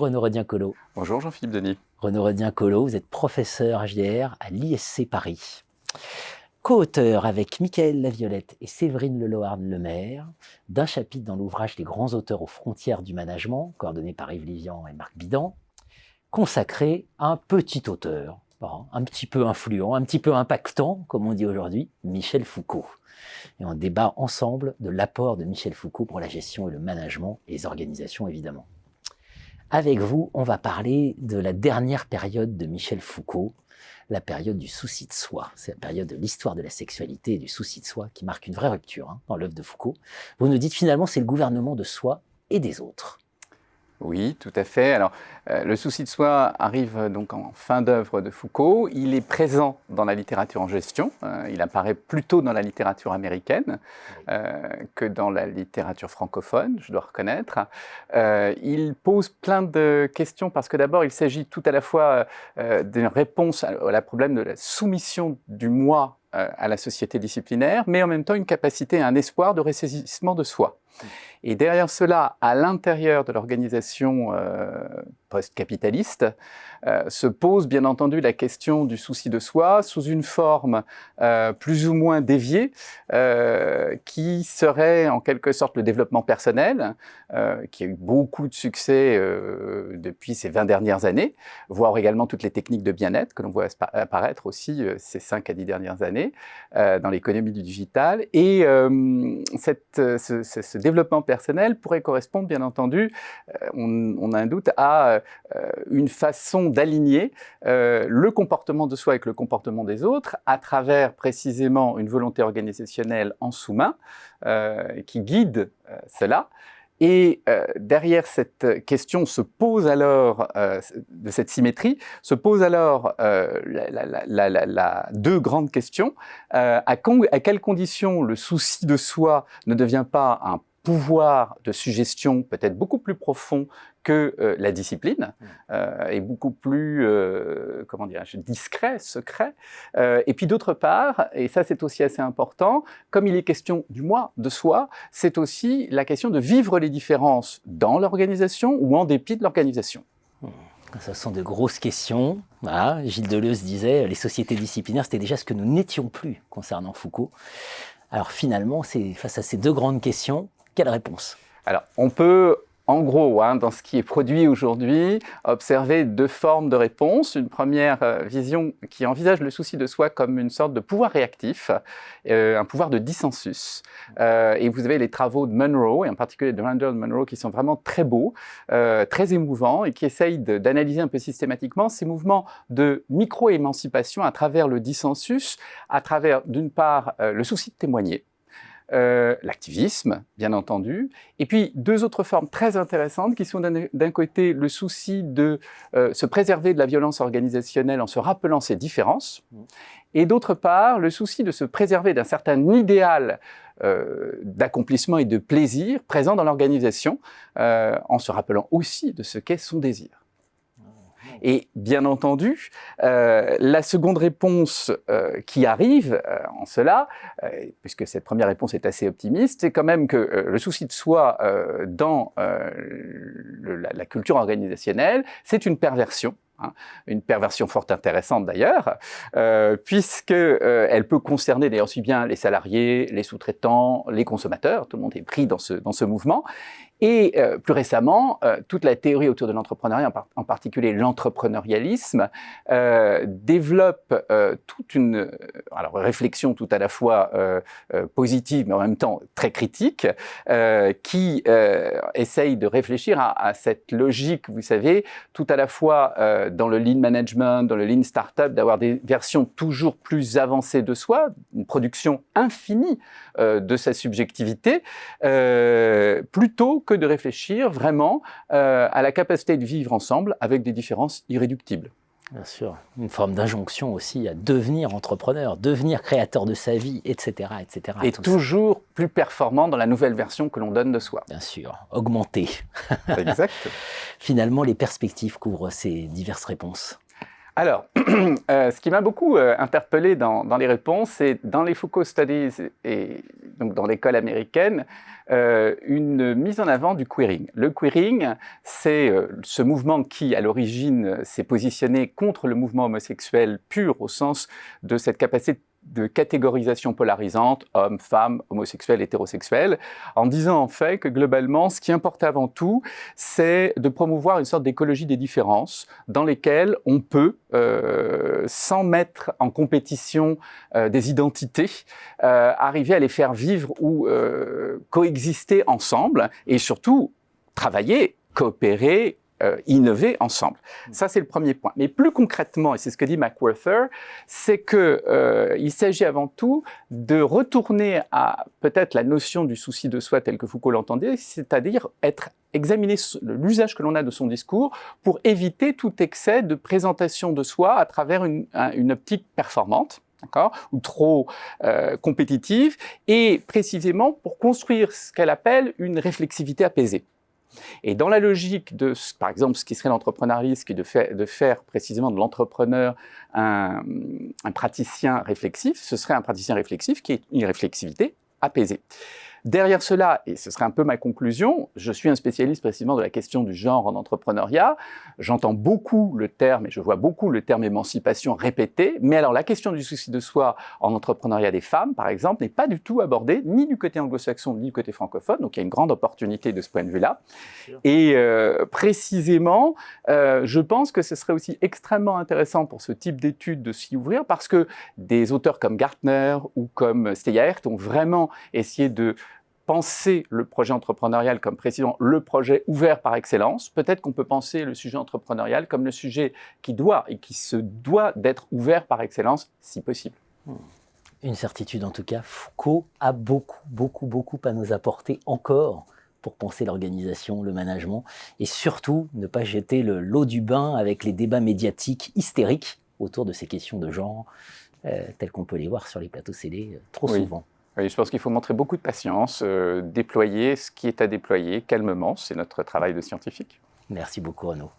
Renaud Redien-Colot. Bonjour Jean-Philippe Denis. Renaud Redien-Colot, vous êtes professeur HDR à l'ISC Paris. Co-auteur avec Mickaël Laviolette et Séverine Leloarn-Lemaire d'un chapitre dans l'ouvrage Les grands auteurs aux frontières du management, coordonné par Yves Livian et Marc Bidan, consacré à un petit auteur, un petit peu influent, un petit peu impactant, comme on dit aujourd'hui, Michel Foucault. Et on débat ensemble de l'apport de Michel Foucault pour la gestion et le management et les organisations, évidemment. Avec vous, on va parler de la dernière période de Michel Foucault, la période du souci de soi. C'est la période de l'histoire de la sexualité et du souci de soi qui marque une vraie rupture dans l'œuvre de Foucault. Vous nous dites finalement c'est le gouvernement de soi et des autres. Oui, tout à fait. Alors, le souci de soi arrive donc en fin d'œuvre de Foucault. Il est présent dans la littérature en gestion. Il apparaît plutôt dans la littérature américaine que dans la littérature francophone, je dois reconnaître. Il pose plein de questions parce que d'abord, il s'agit tout à la fois d'une réponse au problème de la soumission du moi à la société disciplinaire, mais en même temps une capacité, un espoir de ressaisissement de soi. Et derrière cela, à l'intérieur de l'organisation post-capitaliste, se pose bien entendu la question du souci de soi sous une forme plus ou moins déviée, qui serait en quelque sorte le développement personnel, qui a eu beaucoup de succès depuis ces 20 dernières années, voire également toutes les techniques de bien-être que l'on voit apparaître aussi ces 5 à 10 dernières années dans l'économie du digital. Et ce développement personnel pourrait correspondre, bien entendu, on a un doute, à une façon d'aligner le comportement de soi avec le comportement des autres à travers précisément une volonté organisationnelle en sous-main qui guide cela. Et derrière cette question se pose alors, de cette symétrie, se pose alors deux grandes questions. À quelles conditions le souci de soi ne devient pas un pouvoir de suggestion peut-être beaucoup plus profond que la discipline, et beaucoup plus, discret, secret. Et puis d'autre part, et ça c'est aussi assez important, comme il est question du moi, de soi, c'est aussi la question de vivre les différences dans l'organisation ou en dépit de l'organisation. Ce sont de grosses questions. Voilà. Gilles Deleuze disait, les sociétés disciplinaires, c'était déjà ce que nous n'étions plus concernant Foucault. Alors finalement, face à ces deux grandes questions, quelle réponse? Alors, on peut, en gros, dans ce qui est produit aujourd'hui, observer deux formes de réponses. Une première vision qui envisage le souci de soi comme une sorte de pouvoir réactif, un pouvoir de dissensus. Et vous avez les travaux de Munro, et en particulier de Randall Munro, qui sont vraiment très beaux, très émouvants, et qui essayent d'analyser un peu systématiquement ces mouvements de micro-émancipation à travers le dissensus, à travers, d'une part, le souci de témoigner, l'activisme, bien entendu, et puis deux autres formes très intéressantes qui sont d'un côté le souci de se préserver de la violence organisationnelle en se rappelant ses différences, et d'autre part le souci de se préserver d'un certain idéal d'accomplissement et de plaisir présent dans l'organisation, en se rappelant aussi de ce qu'est son désir. Et bien entendu, la seconde réponse qui arrive en cela, puisque cette première réponse est assez optimiste, c'est quand même que le souci de soi dans la culture organisationnelle, c'est une perversion. Une perversion fort intéressante d'ailleurs, puisqu'elle peut concerner d'ailleurs aussi bien les salariés, les sous-traitants, les consommateurs, tout le monde est pris dans ce mouvement. Et plus récemment, toute la théorie autour de l'entrepreneuriat, en particulier l'entrepreneurialisme, développe toute une réflexion tout à la fois positive, mais en même temps très critique, qui essaye de réfléchir à cette logique, vous savez, tout à la fois dans le lean management, dans le lean startup, d'avoir des versions toujours plus avancées de soi, une production infinie de sa subjectivité, plutôt que de réfléchir vraiment à la capacité de vivre ensemble avec des différences irréductibles. Bien sûr, une forme d'injonction aussi à devenir entrepreneur, devenir créateur de sa vie, etc. etc. Et toujours plus performant dans la nouvelle version que l'on donne de soi. Bien sûr, augmenter. Exact. Finalement, les perspectives couvrent ces diverses réponses. Alors, Ce qui m'a beaucoup interpellé dans les réponses, c'est dans les Foucault Studies et donc dans l'école américaine, une mise en avant du queering. Le queering, c'est ce mouvement qui, à l'origine, s'est positionné contre le mouvement homosexuel pur, au sens de cette capacité de catégorisation polarisante, hommes, femmes, homosexuels, hétérosexuels, en disant en fait que globalement, ce qui importe avant tout, c'est de promouvoir une sorte d'écologie des différences dans lesquelles on peut, sans mettre en compétition des identités, arriver à les faire vivre ou coexister ensemble et surtout travailler, coopérer, innover ensemble. Ça, c'est le premier point. Mais plus concrètement, et c'est ce que dit McWhorter, c'est qu'il s'agit avant tout de retourner à peut-être la notion du souci de soi tel que Foucault l'entendait, c'est-à-dire examiner l'usage que l'on a de son discours pour éviter tout excès de présentation de soi à travers une optique performante. Ou trop compétitive, et précisément pour construire ce qu'elle appelle une réflexivité apaisée. Et dans la logique de, par exemple, ce qui serait l'entrepreneurialisme, qui est de faire précisément de l'entrepreneur un praticien réflexif, ce serait un praticien réflexif qui est une réflexivité apaisée. Derrière cela, et ce serait un peu ma conclusion, je suis un spécialiste précisément de la question du genre en entrepreneuriat, j'entends beaucoup le terme, et je vois beaucoup le terme émancipation répété, mais alors la question du souci de soi en entrepreneuriat des femmes, par exemple, n'est pas du tout abordée, ni du côté anglo-saxon, ni du côté francophone, donc il y a une grande opportunité de ce point de vue-là. Et précisément, je pense que ce serait aussi extrêmement intéressant pour ce type d'études de s'y ouvrir, parce que des auteurs comme Gartner ou comme Steyaert ont vraiment essayé de penser le projet entrepreneurial comme précisément le projet ouvert par excellence. Peut-être qu'on peut penser le sujet entrepreneurial comme le sujet qui se doit d'être ouvert par excellence, si possible. Une certitude en tout cas, Foucault a beaucoup à nous apporter encore pour penser l'organisation, le management, et surtout ne pas jeter l'eau du bain avec les débats médiatiques hystériques autour de ces questions de genre, telles qu'on peut les voir sur les plateaux télé trop souvent. Oui, je pense qu'il faut montrer beaucoup de patience, déployer ce qui est à déployer calmement, c'est notre travail de scientifique. Merci beaucoup Renaud.